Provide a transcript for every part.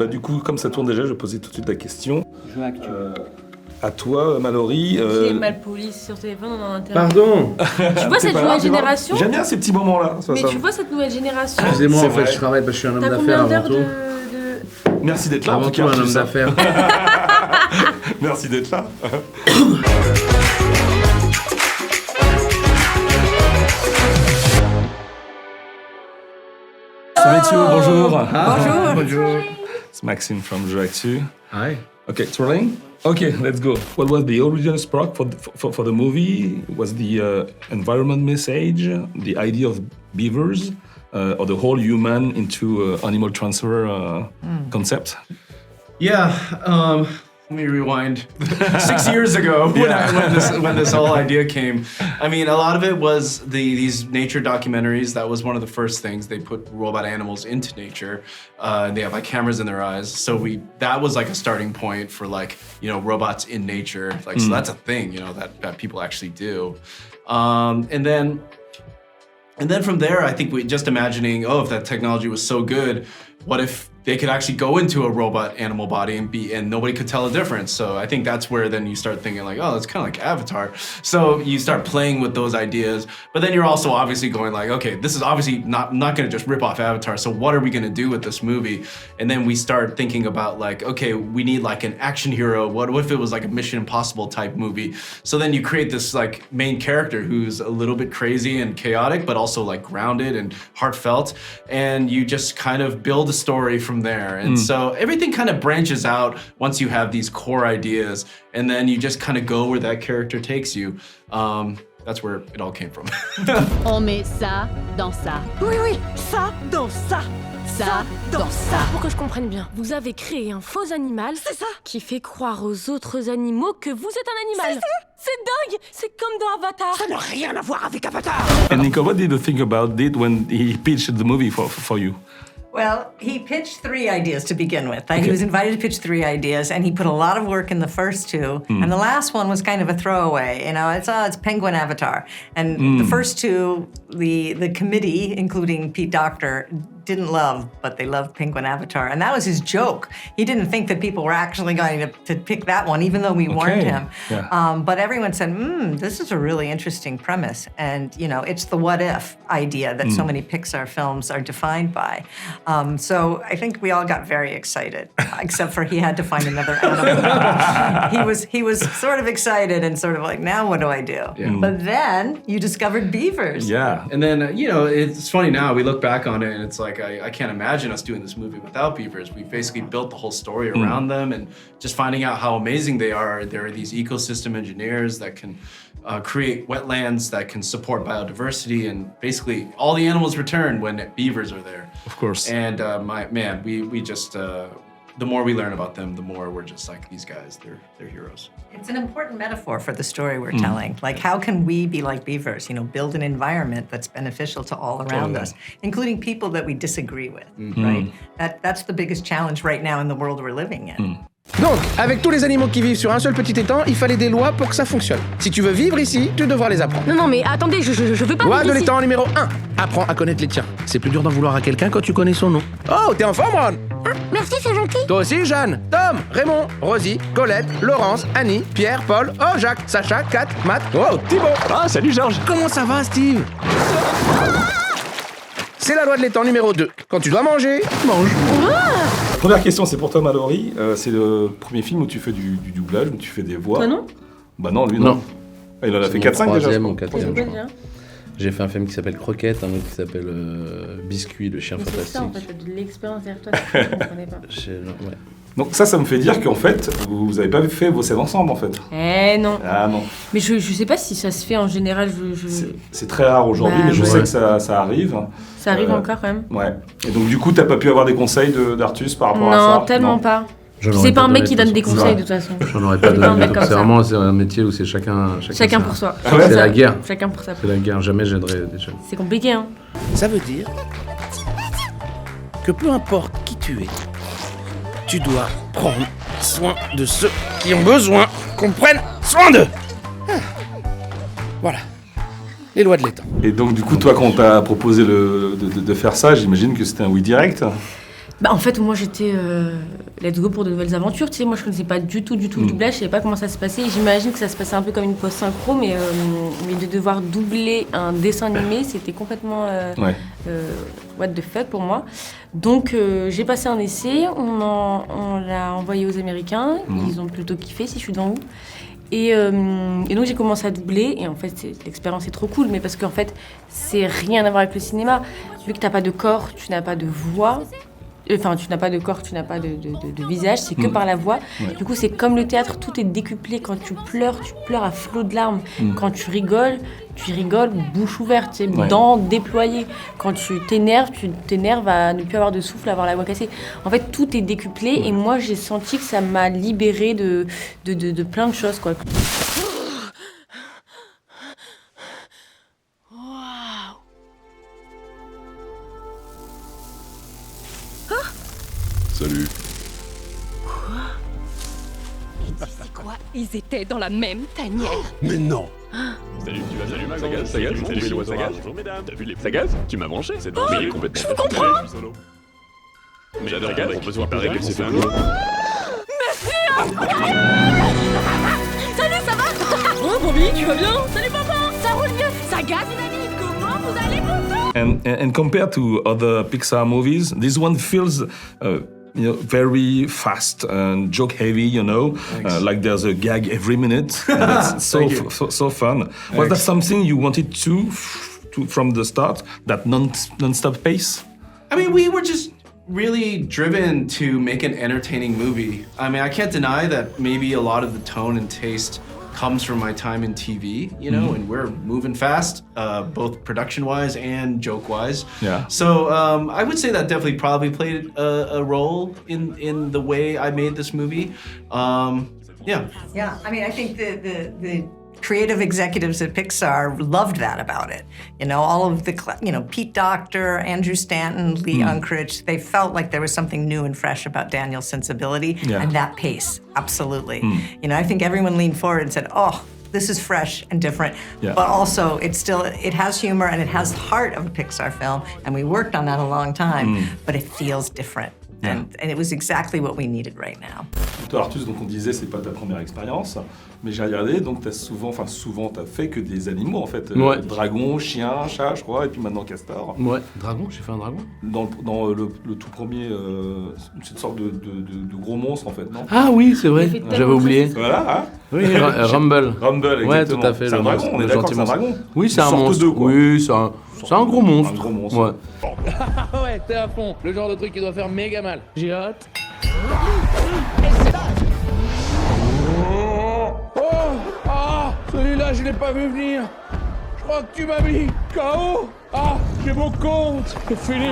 Du coup, comme ça tourne déjà, je vais poser tout de suite la question. JeuxActu. À toi, Mallory. Qui est mal poli sur téléphone, on en a intérêt. Pardon. Tu vois cette nouvelle génération? J'aime bien ces petits moments-là. Mais tu vois cette nouvelle génération? Excusez-moi, C'est en fait, vrai. je travaille parce que je suis un homme T'as d'affaires combien avant d'heures tout. Merci d'être là. Avant en tout, tout cas, un homme ça. d'affaires. Merci d'être là. Mathieu, bonjour. Bonjour. It's Maxime from JeuxActu. Hi. Okay, it's rolling? Okay, let's go. What was the original spark for the movie? Was the environment message, the idea of beavers, or the whole human into animal transfer concept? Yeah, let me rewind. 6 years ago, when this whole idea came, I mean, a lot of it was these nature documentaries. That was one of the first things. They put robot animals into nature. They have like cameras in their eyes. So that was like a starting point for like, you know, robots in nature. Like, so that's a thing, you know, that people actually do. And then from there, I think we just imagining, if that technology was so good, what if they could actually go into a robot animal body and nobody could tell the difference? So I think that's where then you start thinking like, it's kind of like Avatar. So you start playing with those ideas, but then you're also obviously going like, okay, this is obviously not gonna just rip off Avatar. So what are we gonna do with this movie? And then we start thinking about like, okay, we need like an action hero. What if it was like a Mission Impossible type movie? So then you create this like main character who's a little bit crazy and chaotic, but also like grounded and heartfelt. And you just kind of build a story from there. And so everything kind of branches out once you have these core ideas, and then you just kind of go where that character takes you. That's where it all came from. On met ça dans ça. Oui, ça dans ça. Ça dans ça. Pour que je comprenne bien, vous avez créé un faux animal. C'est ça. Qui fait croire aux autres animaux que vous êtes un animal. C'est dingue. C'est comme dans Avatar. Ça n'a rien à voir avec Avatar. And Nico, what did you think about it when he pitched the movie for you? Well, he pitched 3 ideas to begin with. He was invited to pitch 3 ideas, and he put a lot of work in the first 2. And the last one was kind of a throwaway. You know, it's Penguin Avatar. And the first 2, the committee, including Pete Docter, didn't love, but they loved Penguin Avatar. And that was his joke. He didn't think that people were actually going to pick that one, even though we warned him. Yeah. But everyone said, this is a really interesting premise. And, you know, it's the what if idea that so many Pixar films are defined by. So I think we all got very excited, except for he had to find another animal. He was sort of excited and sort of like, now what do I do? Yeah. But then you discovered beavers. Yeah. And then, you know, it's funny now, we look back on it and it's like, I can't imagine us doing this movie without beavers. We basically built the whole story around them, and just finding out how amazing they are. There are these ecosystem engineers that can create wetlands that can support biodiversity, and basically all the animals return when beavers are there. Of course. And we just, the more we learn about them, the more we're just like, these guys, they're heroes. It's an important metaphor for the story we're telling. Like, how can we be like beavers? You know, build an environment that's beneficial to all around us, including people that we disagree with, right? That's the biggest challenge right now in the world we're living in. Donc, avec tous les animaux qui vivent sur un seul petit étang, il fallait des lois pour que ça fonctionne. Si tu veux vivre ici, tu devras les apprendre. Non, mais attendez, je veux pas Loi vivre de ici. l'étang numéro 1. Apprends à connaître les tiens. C'est plus dur d'en vouloir à quelqu'un quand tu connais son nom. Oh, t'es en forme, Ron? Merci, c'est gentil. Toi aussi, Jeanne, Tom, Raymond, Rosie, Colette, Laurence, Annie, Pierre, Paul, Jacques, Sacha, Kat, Matt, Thibaut. Ah, salut Georges. Comment ça va, Steve? C'est la loi de l'étang numéro 2. Quand tu dois manger, mange. Première question, c'est pour toi, Mallory. C'est le premier film où tu fais du doublage, où tu fais des voix. Toi non? Bah non, lui non. Ah, il en a fait 4-5 déjà. Troisième ou C'est quatrième, je quoi crois. déjà? J'ai fait un film qui s'appelle Croquette, un autre qui s'appelle Biscuit, le chien Mais c'est ça en fantastique. fait, de l'expérience derrière toi, je comprenais pas. Ouais. Donc ça me fait dire qu'en fait, vous avez pas fait vos scènes ensemble en fait. Eh non. Ah non. Mais je sais pas si ça se fait en général, C'est très rare aujourd'hui, Bah, mais je ouais. sais que ça arrive. ça arrive encore quand même. Ouais. Et donc du coup, t'as pas pu avoir des conseils d'Artus par rapport à ça? Non, tellement pas. J'en C'est aurais pas un mec qui donne donné, des de toute conseils de toute façon. J'en aurais pas C'est pas un donné. mec comme C'est ça. vraiment c'est un métier où c'est chacun Chacun pour soi. Ah ouais, c'est la guerre. Chacun pour sa C'est la guerre. Jamais j'aiderais des jeunes. C'est compliqué, hein. Ça veut dire que peu importe qui tu es, tu dois prendre soin de ceux qui ont besoin qu'on prenne soin d'eux. Voilà. Les lois de l'étang. Et donc du coup, toi, quand on t'a proposé de faire ça, j'imagine que c'était un oui direct. Bah, en fait, moi, j'étais let's go pour de nouvelles aventures. Tu sais, moi, je connaissais pas du tout le doublage. Je savais pas comment ça se passait. Et j'imagine que ça se passait un peu comme une post-synchro, mais de devoir doubler un dessin animé, c'était complètement what the fuck pour moi. Donc, j'ai passé un essai. On l'a envoyé aux Américains. Ils ont plutôt kiffé, si je suis devant vous. Et donc, j'ai commencé à doubler. Et en fait, l'expérience est trop cool, mais parce qu'en fait, c'est rien à voir avec le cinéma. Vu que t'as pas de corps, tu n'as pas de voix. Enfin, tu n'as pas de corps, tu n'as pas de visage, c'est que par la voix. Ouais. Du coup, c'est comme le théâtre, tout est décuplé. Quand tu pleures à flots de larmes. Quand tu rigoles bouche ouverte, tu sais, dents déployées. Quand tu t'énerves à ne plus avoir de souffle, à avoir la voix cassée. En fait, tout est décuplé et moi, j'ai senti que ça m'a libérée de plein de choses, quoi. Salut. Quoi? Et tu sais quoi? Ils étaient dans la même tanière. Mais non. Salut, tu vas salut ma grande. Salut les lois Sagaz. Bonjour mesdames. T'as vu les Sagaz? Tu m'as branché. C'est drôle. Mais complètement. Je comprends. Mais j'adore Sagaz. On peut se voir pareil que c'est fait un jour. Merci, incroyable. Salut, ça va? Oh, Bobby, tu vas bien? Salut, papa. Ça roule mieux. Sagaz, mes amis, comment vous allez, bonjour? And compared to other Pixar movies, this one feels very fast and joke heavy, like there's a gag every minute. And it's so fun. Was that something you wanted to from the start, that non-stop pace? I mean, we were just really driven to make an entertaining movie. I mean, I can't deny that maybe a lot of the tone and taste comes from my time in TV, and we're moving fast, both production-wise and joke-wise. Yeah. So I would say that definitely probably played a role in the way I made this movie. Yeah. Yeah, I mean, I think the creative executives at Pixar loved that about it. All of the, Pete Docter, Andrew Stanton, Lee Unkrich, they felt like there was something new and fresh about Daniel's sensibility and that pace, absolutely. I think everyone leaned forward and said, oh, this is fresh and different, but also it has humor and it has the heart of a Pixar film, and we worked on that a long time, but it feels different. And it was exactly what we needed right now. Toi, Artus, donc on disait, c'est pas ta première expérience, mais j'ai regardé, donc souvent t'as fait que des animaux en fait. Dragon, chien, chat, je crois, et puis maintenant castor. Ouais, dragon, j'ai fait un dragon. Dans le tout premier, cette sorte de gros monstre en fait, non? Ah oui, c'est vrai, j'avais oublié. Voilà, hein. Oui, Rumble. Rumble, exactement. Ouais, tout à fait. C'est un dragon, on est d'accord, c'est un dragon. Oui, c'est un monstre. Oui, c'est un gros monstre. Un gros monstre. Ouais. Ouais, t'es à fond. Le genre de truc qui doit faire méga mal. J'ai hâte. Celui-là, je l'ai pas vu venir. Je crois que tu m'as mis KO. Ah, j'ai mon compte. C'est fini.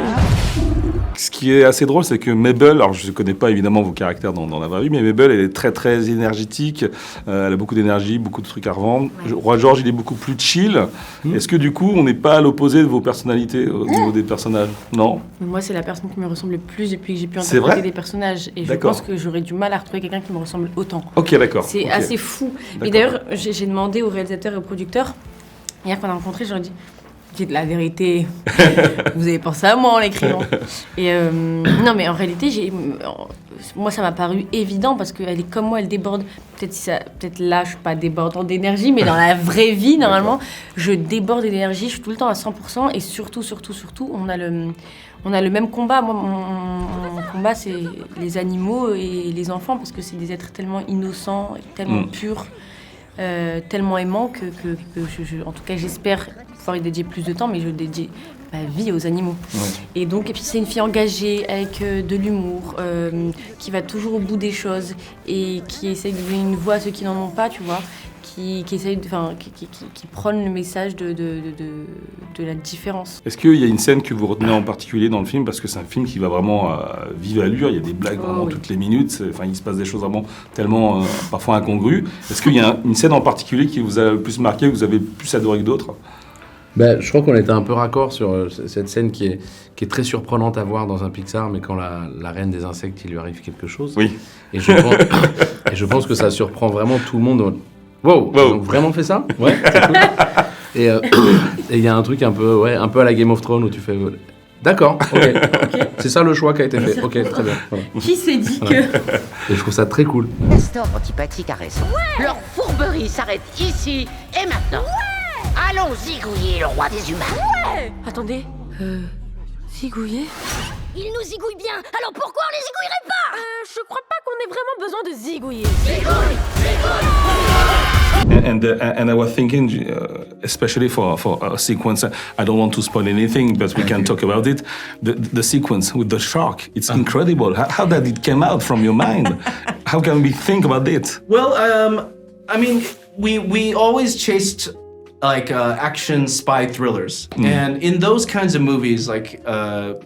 Ce qui est assez drôle, c'est que Mabel, alors je ne connais pas évidemment vos caractères dans la vraie vie, mais Mabel, elle est très très énergétique, elle a beaucoup d'énergie, beaucoup de trucs à revendre. Roi George, il est beaucoup plus chill. Est-ce que du coup, on n'est pas à l'opposé de vos personnalités au niveau des personnages? Non? Moi, c'est la personne qui me ressemble le plus depuis que j'ai pu interpréter des personnages. Et je pense que j'aurais du mal à retrouver quelqu'un qui me ressemble autant. Ok, d'accord. C'est assez fou. Et d'ailleurs, j'ai demandé au réalisateur et au producteur, hier qu'on a rencontré, je leur ai dit... Dites la vérité, vous avez pensé à moi en l'écrivant. Et non, mais en réalité, moi, ça m'a paru évident parce qu'elle est comme moi, elle déborde. Peut-être là, je suis pas débordante d'énergie, mais dans la vraie vie, normalement, je déborde d'énergie. Je suis tout le temps à 100%. Et surtout, on a le même combat. Moi, mon combat, c'est les animaux et les enfants parce que c'est des êtres tellement innocents, tellement purs. Tellement aimant que en tout cas j'espère pouvoir y dédier plus de temps, mais je dédie ma vie aux animaux. Et puis c'est une fille engagée avec de l'humour, qui va toujours au bout des choses et qui essaye de donner une voix à ceux qui n'en ont pas, tu vois, qui prône le message de la différence. Est-ce qu'il y a une scène que vous retenez en particulier dans le film, parce que c'est un film qui va vraiment vive allure, il y a des blagues vraiment toutes les minutes, il se passe des choses vraiment tellement parfois incongrues. Est-ce qu'il y a une scène en particulier qui vous a le plus marqué, que vous avez plus adoré que d'autres? Je crois qu'on était un peu raccord sur cette scène qui est très surprenante à voir dans un Pixar, mais quand la reine des insectes, il lui arrive quelque chose. Oui. Et je pense que ça surprend vraiment tout le monde. Wow. Ils ont vraiment fait ça? Ouais, c'est cool. Et il y a un truc un peu à la Game of Thrones où tu fais D'accord, ok. C'est ça le choix qui a été fait. Ok, très bien. Voilà. Qui s'est dit que... Et je trouve ça très cool. Castor antipathique a raison. Leur fourberie s'arrête ici et maintenant. Allons zigouiller le roi des humains. Attendez. Zigouiller? Ils nous zigouillent bien, alors pourquoi on les zigouillerait pas? Je crois pas qu'on ait vraiment besoin de zigouiller. And I was thinking, especially for a sequence, I don't want to spoil anything, but we can talk about it. The sequence with the shark, it's incredible. How did it come out from your mind? How can we think about it? Well, I mean, we always chased like action spy thrillers, and in those kinds of movies, like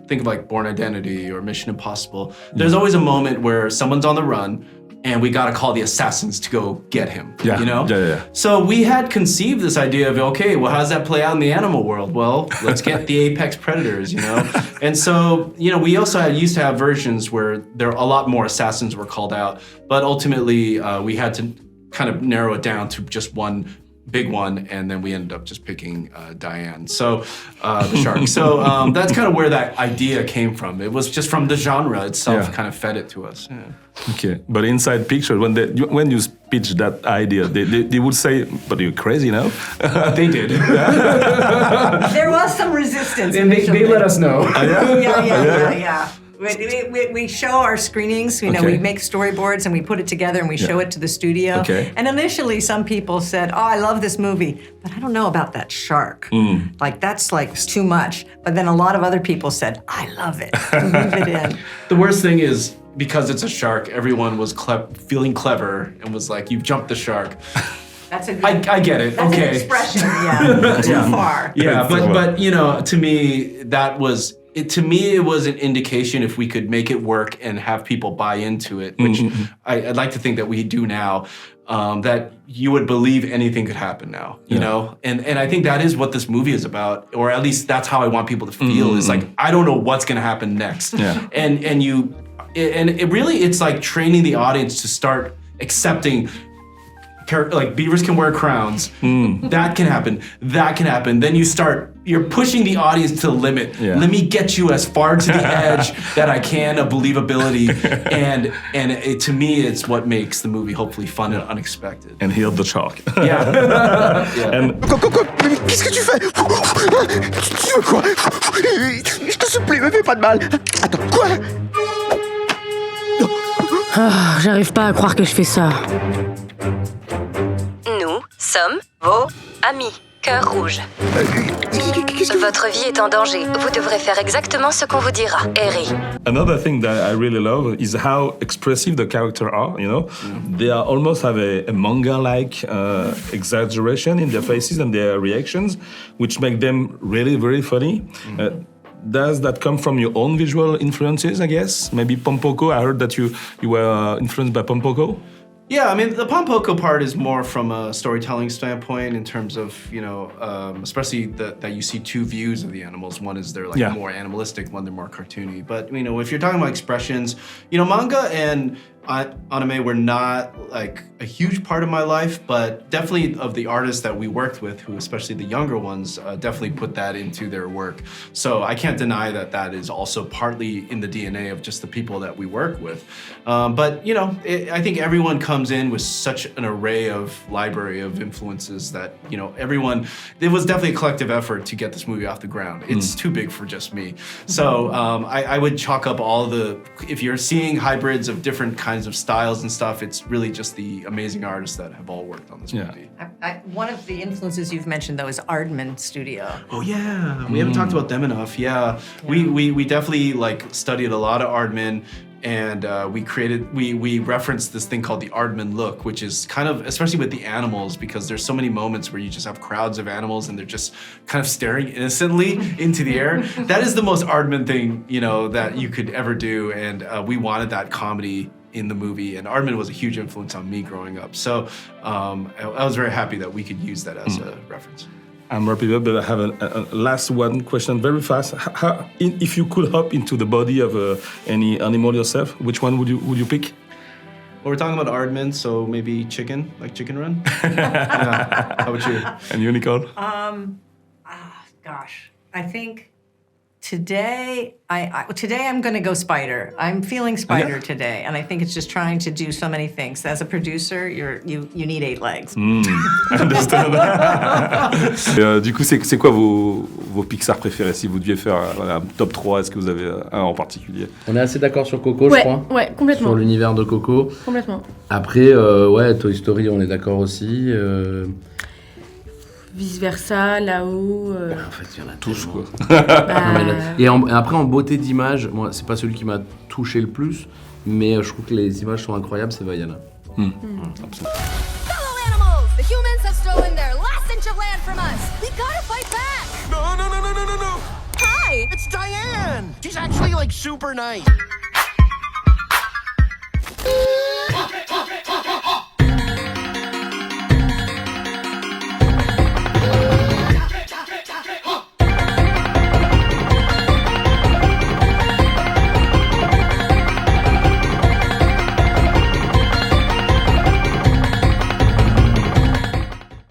think of like Bourne Identity or Mission Impossible, there's always a moment where someone's on the run and we gotta call the assassins to go get him, you know? Yeah. So we had conceived this idea of, okay, well, how does that play out in the animal world? Well, let's get the apex predators, you know? And so, you know, we also used to have versions where a lot more assassins were called out, but ultimately we had to kind of narrow it down to just one big one, and then we ended up just picking Diane, so the shark. So that's kind of where that idea came from. It was just from the genre itself, kind of fed it to us. Yeah. Okay, but inside Pixar, when you pitched that idea, they would say, "But you're crazy now." They did. There was some resistance, and they let us know. Yeah. We show our screenings, you know, we make storyboards and we put it together and we show it to the studio. Okay. And initially some people said, oh, I love this movie, but I don't know about that shark. Like, that's like too much. But then a lot of other people said, I love it, leave it in. The worst thing is, because it's a shark, everyone was feeling clever and was like, you've jumped the shark. That's a good, I get it, that's okay. an expression, too far. Yeah, but you know, to me, it was an indication if we could make it work and have people buy into it, which I'd like to think that we do now, that you would believe anything could happen now, you know? And I think that is what this movie is about, or at least that's how I want people to feel, is like, I don't know what's gonna happen next. Yeah. And it really, it's like training the audience to start accepting, like beavers can wear crowns. That can happen. That can happen. Then you're pushing the audience to the limit. Yeah. Let me get you as far to the edge that I can of believability. And to me, it's what makes the movie hopefully fun and unexpected. And heal the shark. Yeah. And... Qu'est-ce que tu fais? Tu veux quoi? Je te supplie, me fais pas de mal. Attends, quoi? J'arrive pas à croire que je fais ça. Nous sommes vos amis, cœur rouge. Votre vie est en danger. Vous devrez faire exactement ce qu'on vous dira. Harry. Another thing that I really love is how expressive the characters are, you know? They almost have a manga-like exaggeration in their faces and their reactions, which make them really, very funny. Does that come from your own visual influences, I guess? Maybe Pompoko, I heard that you were influenced by Pompoko? Yeah, I mean, the Pompoko part is more from a storytelling standpoint in terms of, you know, especially that you see two views of the animals. One is they're like more animalistic, one they're more cartoony. But, you know, if you're talking about expressions, you know, manga and anime were not like a huge part of my life, but definitely of the artists that we worked with, who especially the younger ones, definitely put that into their work. So I can't deny that that is also partly in the DNA of just the people that we work with. But you know, I think everyone comes in with such an array of library of influences that, you know, it was definitely a collective effort to get this movie off the ground. It's too big for just me. So I would chalk up if you're seeing hybrids of different kinds of styles and stuff, it's really just the amazing artists that have all worked on this movie. One of the influences you've mentioned, though, is Aardman Studio. Oh yeah, we haven't talked about them enough. Yeah. We definitely like studied a lot of Aardman, and we referenced this thing called the Aardman look, which is kind of, especially with the animals, because there's so many moments where you just have crowds of animals and they're just kind of staring innocently into the air. That is the most Aardman thing, you know, that you could ever do, and we wanted that comedy in the movie, and Aardman was a huge influence on me growing up. So I was very happy that we could use that as a reference. I'm happy, but I have a last one question, very fast. If you could hop into the body of any animal yourself, which one would you pick? Well, we're talking about Aardman, so maybe chicken, like Chicken Run. Yeah. How about you? And unicorn? Gosh, I think Today I'm going to go Spider. I'm feeling Spider today, and I think it's just trying to do so many things. As a producer, you need 8 legs. Et, du coup, c'est quoi vos Pixar préférés? Si vous deviez faire un top 3, est-ce que vous avez un en particulier? On est assez d'accord sur Coco, je crois. Ouais, complètement. Sur l'univers de Coco. Complètement. Après, ouais, Toy Story, on est d'accord aussi. Vice-versa, là-haut... En fait, il y en a tous, quoi. Et après, en beauté d'image, moi, c'est pas celui qui m'a touché le plus, mais je trouve que les images sont incroyables, c'est Vaiana. Absolument. Fellow animals! The humans have stolen their last inch of land from us! We gotta fight back! No! Hi! It's Diane! She's actually, like, super nice.